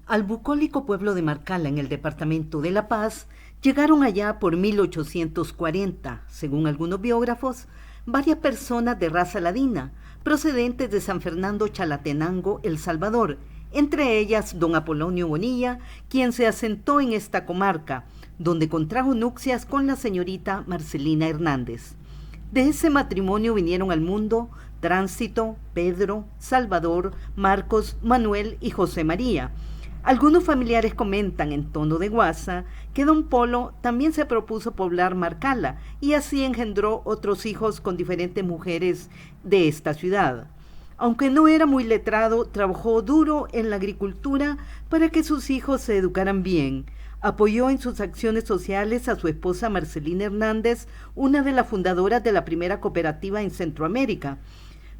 Al bucólico pueblo de Marcala, en el departamento de La Paz, llegaron allá por 1840, según algunos biógrafos, varias personas de raza ladina, procedentes de San Fernando Chalatenango, El Salvador, entre ellas don Apolonio Bonilla, quien se asentó en esta comarca, donde contrajo nupcias con la señorita Marcelina Hernández. De ese matrimonio vinieron al mundo Tránsito, Pedro, Salvador, Marcos, Manuel y José María. Algunos familiares comentan en tono de guasa que don Polo también se propuso poblar Marcala y así engendró otros hijos con diferentes mujeres de esta ciudad. Aunque no era muy letrado, trabajó duro en la agricultura para que sus hijos se educaran bien. Apoyó en sus acciones sociales a su esposa Marcelina Hernández, una de las fundadoras de la primera cooperativa en Centroamérica.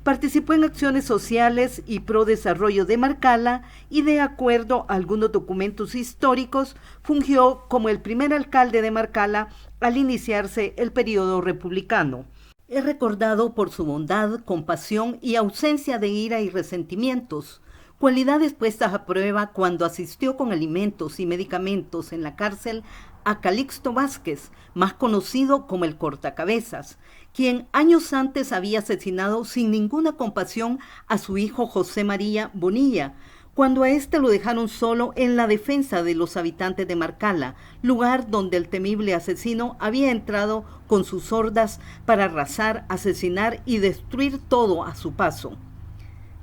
Participó en acciones sociales y pro desarrollo de Marcala y, de acuerdo a algunos documentos históricos, fungió como el primer alcalde de Marcala al iniciarse el periodo republicano. Es recordado por su bondad, compasión y ausencia de ira y resentimientos, cualidades puestas a prueba cuando asistió con alimentos y medicamentos en la cárcel a Calixto Vázquez, más conocido como el Cortacabezas, quien años antes había asesinado sin ninguna compasión a su hijo José María Bonilla, cuando a éste lo dejaron solo en la defensa de los habitantes de Marcala, lugar donde el temible asesino había entrado con sus hordas para arrasar, asesinar y destruir todo a su paso.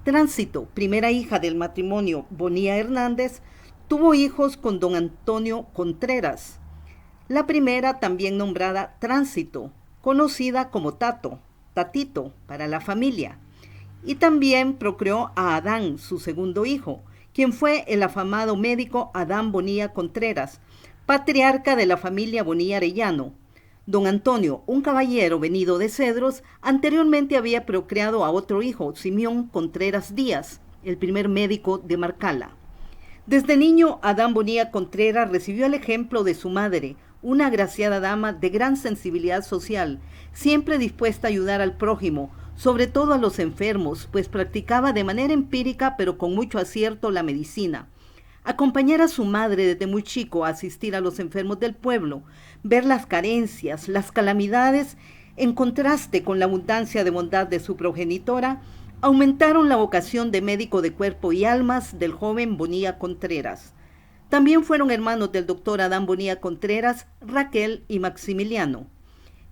Tránsito, primera hija del matrimonio Bonilla Hernández, tuvo hijos con don Antonio Contreras. La primera, también nombrada Tránsito, conocida como Tato, Tatito, para la familia. Y también procreó a Adán, su segundo hijo, quien fue el afamado médico Adán Bonilla Contreras, patriarca de la familia Bonilla Arellano. Don Antonio, un caballero venido de Cedros, anteriormente había procreado a otro hijo, Simeón Contreras Díaz, el primer médico de Marcala. Desde niño, Adán Bonilla Contreras recibió el ejemplo de su madre, una agraciada dama de gran sensibilidad social, siempre dispuesta a ayudar al prójimo, sobre todo a los enfermos, pues practicaba de manera empírica pero con mucho acierto la medicina. Acompañar a su madre desde muy chico a asistir a los enfermos del pueblo, ver las carencias, las calamidades, en contraste con la abundancia de bondad de su progenitora, aumentaron la vocación de médico de cuerpo y almas del joven Bonilla Contreras. También fueron hermanos del doctor Adán Bonilla Contreras, Raquel y Maximiliano.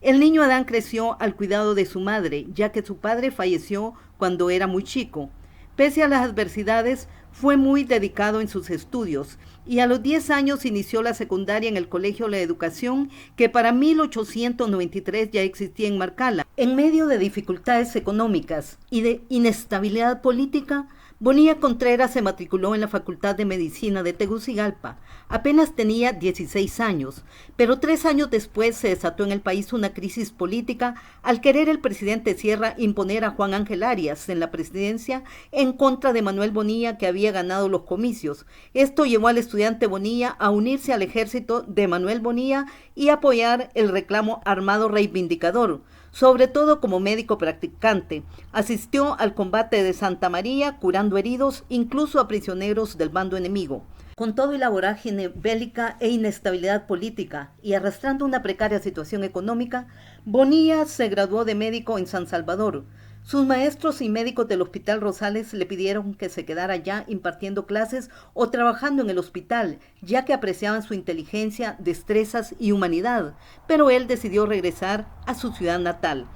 El niño Adán creció al cuidado de su madre, ya que su padre falleció cuando era muy chico. Pese a las adversidades, fue muy dedicado en sus estudios y a los 10 años inició la secundaria en el Colegio La Educación, que para 1893 ya existía en Marcala. En medio de dificultades económicas y de inestabilidad política, Bonilla Contreras se matriculó en la Facultad de Medicina de Tegucigalpa. Apenas tenía 16 años, pero 3 años después se desató en el país una crisis política al querer el presidente Sierra imponer a Juan Ángel Arias en la presidencia en contra de Manuel Bonilla, que había ganado los comicios. Esto llevó al estudiante Bonilla a unirse al ejército de Manuel Bonilla y apoyar el reclamo armado reivindicador. Sobre todo como médico practicante, asistió al combate de Santa María, curando heridos, incluso a prisioneros del bando enemigo. Con todo y la vorágine bélica e inestabilidad política y arrastrando una precaria situación económica, Bonilla se graduó de médico en San Salvador. Sus maestros y médicos del Hospital Rosales le pidieron que se quedara allá impartiendo clases o trabajando en el hospital, ya que apreciaban su inteligencia, destrezas y humanidad, pero él decidió regresar a su ciudad natal.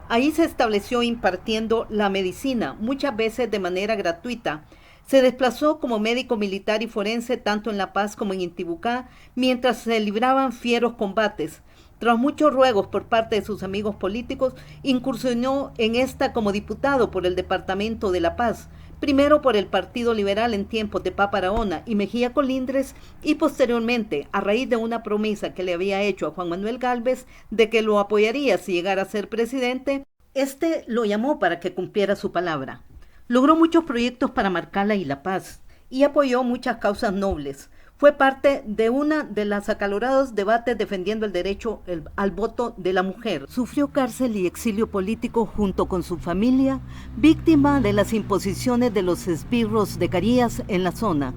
Ahí se estableció impartiendo la medicina, muchas veces de manera gratuita. Se desplazó como médico militar y forense tanto en La Paz como en Intibucá, mientras se libraban fieros combates. Tras muchos ruegos por parte de sus amigos políticos, incursionó en esta como diputado por el departamento de La Paz, primero por el Partido Liberal en tiempos de Papa Araona y Mejía Colindres, y posteriormente, a raíz de una promesa que le había hecho a Juan Manuel Gálvez de que lo apoyaría si llegara a ser presidente, este lo llamó para que cumpliera su palabra. Logró muchos proyectos para Marcala y La Paz y apoyó muchas causas nobles. Fue parte de una de las acalorados debates defendiendo el derecho al voto de la mujer. Sufrió cárcel y exilio político junto con su familia, víctima de las imposiciones de los esbirros de Carías en la zona.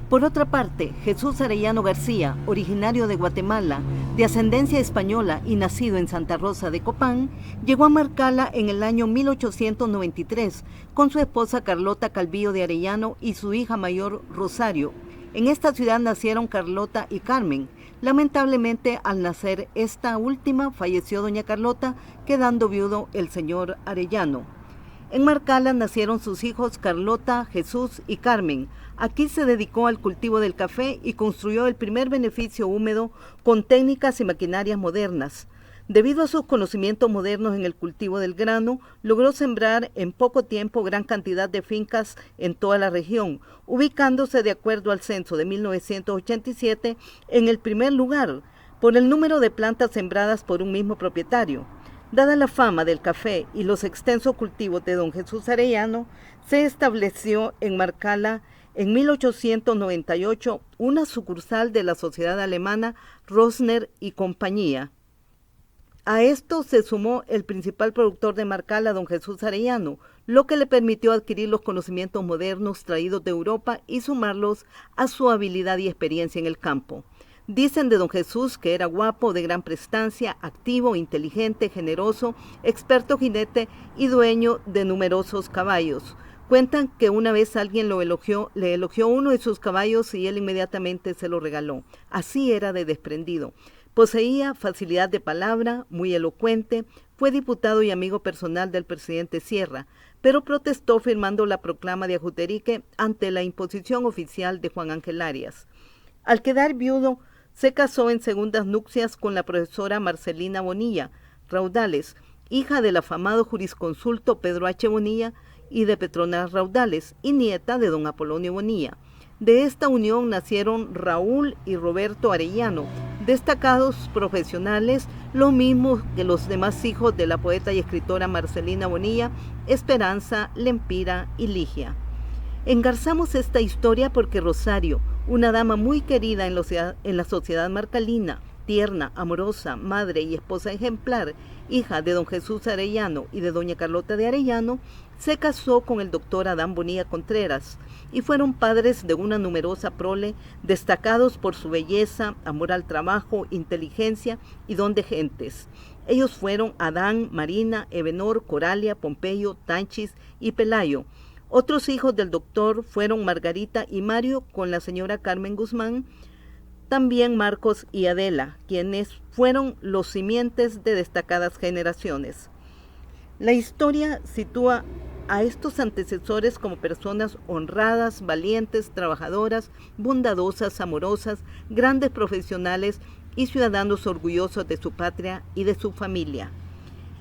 Por otra parte, Jesús Arellano García, originario de Guatemala, de ascendencia española y nacido en Santa Rosa de Copán, llegó a Marcala en el año 1893 con su esposa Carlota Calvillo de Arellano y su hija mayor Rosario. En esta ciudad nacieron Carlota y Carmen. Lamentablemente, al nacer esta última, falleció doña Carlota, quedando viudo el señor Arellano. En Marcala nacieron sus hijos Carlota, Jesús y Carmen. Aquí se dedicó al cultivo del café y construyó el primer beneficio húmedo con técnicas y maquinarias modernas. Debido a sus conocimientos modernos en el cultivo del grano, logró sembrar en poco tiempo gran cantidad de fincas en toda la región, ubicándose de acuerdo al censo de 1987 en el primer lugar por el número de plantas sembradas por un mismo propietario. Dada la fama del café y los extensos cultivos de don Jesús Arellano, se estableció en Marcala en 1898 una sucursal de la sociedad alemana Rosner y Compañía. A esto se sumó el principal productor de Marcala, don Jesús Arellano, lo que le permitió adquirir los conocimientos modernos traídos de Europa y sumarlos a su habilidad y experiencia en el campo. Dicen de don Jesús que era guapo, de gran prestancia, activo, inteligente, generoso, experto jinete y dueño de numerosos caballos. Cuentan que una vez alguien le elogió uno de sus caballos y él inmediatamente se lo regaló. Así era de desprendido. Poseía facilidad de palabra, muy elocuente, fue diputado y amigo personal del presidente Sierra, pero protestó firmando la proclama de Ajuterique ante la imposición oficial de Juan Ángel Arias. Al quedar viudo, se casó en segundas nupcias con la profesora Marcelina Bonilla Raudales, hija del afamado jurisconsulto Pedro H. Bonilla y de Petrona Raudales, y nieta de don Apolonio Bonilla. De esta unión nacieron Raúl y Roberto Arellano, destacados profesionales, lo mismo que los demás hijos de la poeta y escritora Marcelina Bonilla, Esperanza, Lempira y Ligia. Engarzamos esta historia porque Rosario, una dama muy querida en la sociedad marcalina, tierna, amorosa, madre y esposa ejemplar, hija de don Jesús Arellano y de doña Carlota de Arellano, se casó con el doctor Adán Bonilla Contreras y fueron padres de una numerosa prole, destacados por su belleza, amor al trabajo, inteligencia y don de gentes. Ellos fueron Adán, Marina, Ebenor, Coralia, Pompeyo, Tanchis y Pelayo. Otros hijos del doctor fueron Margarita y Mario con la señora Carmen Guzmán, también Marcos y Adela, quienes fueron los simientes de destacadas generaciones. La historia sitúa a estos antecesores como personas honradas, valientes, trabajadoras, bondadosas, amorosas, grandes profesionales y ciudadanos orgullosos de su patria y de su familia.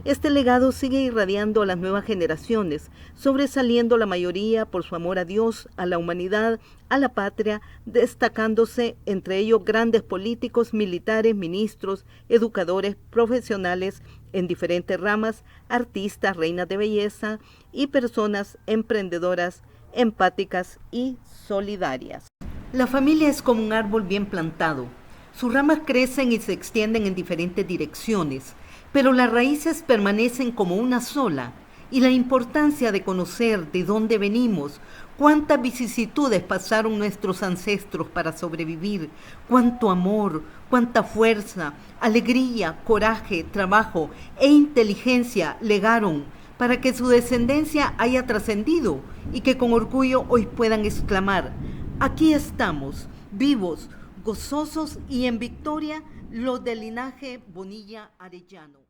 Este legado sigue irradiando a las nuevas generaciones, sobresaliendo la mayoría por su amor a Dios, a la humanidad, a la patria, destacándose entre ellos grandes políticos, militares, ministros, educadores, profesionales en diferentes ramas, artistas, reinas de belleza y personas emprendedoras, empáticas y solidarias. La familia es como un árbol bien plantado. Sus ramas crecen y se extienden en diferentes direcciones, pero las raíces permanecen como una sola, y la importancia de conocer de dónde venimos, cuántas vicisitudes pasaron nuestros ancestros para sobrevivir, cuánto amor, cuánta fuerza, alegría, coraje, trabajo e inteligencia legaron para que su descendencia haya trascendido y que con orgullo hoy puedan exclamar: aquí estamos, vivos, gozosos y en victoria, los del linaje Bonilla Arellano.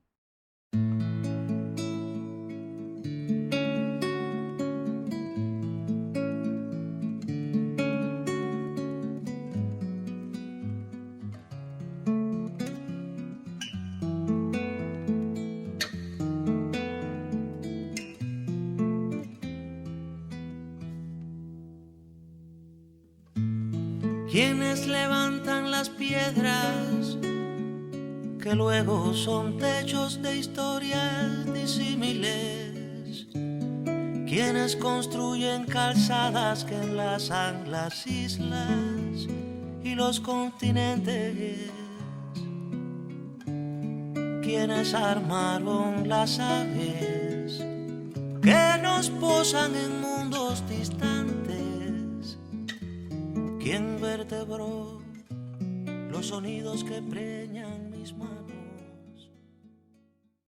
Quienes levantan las piedras que luego son techos de historias disímiles, quienes construyen calzadas que enlazan las islas y los continentes, quienes armaron las aves que nos posan en mundos distantes, ¿Quién vertebró los sonidos que preñan mis manos?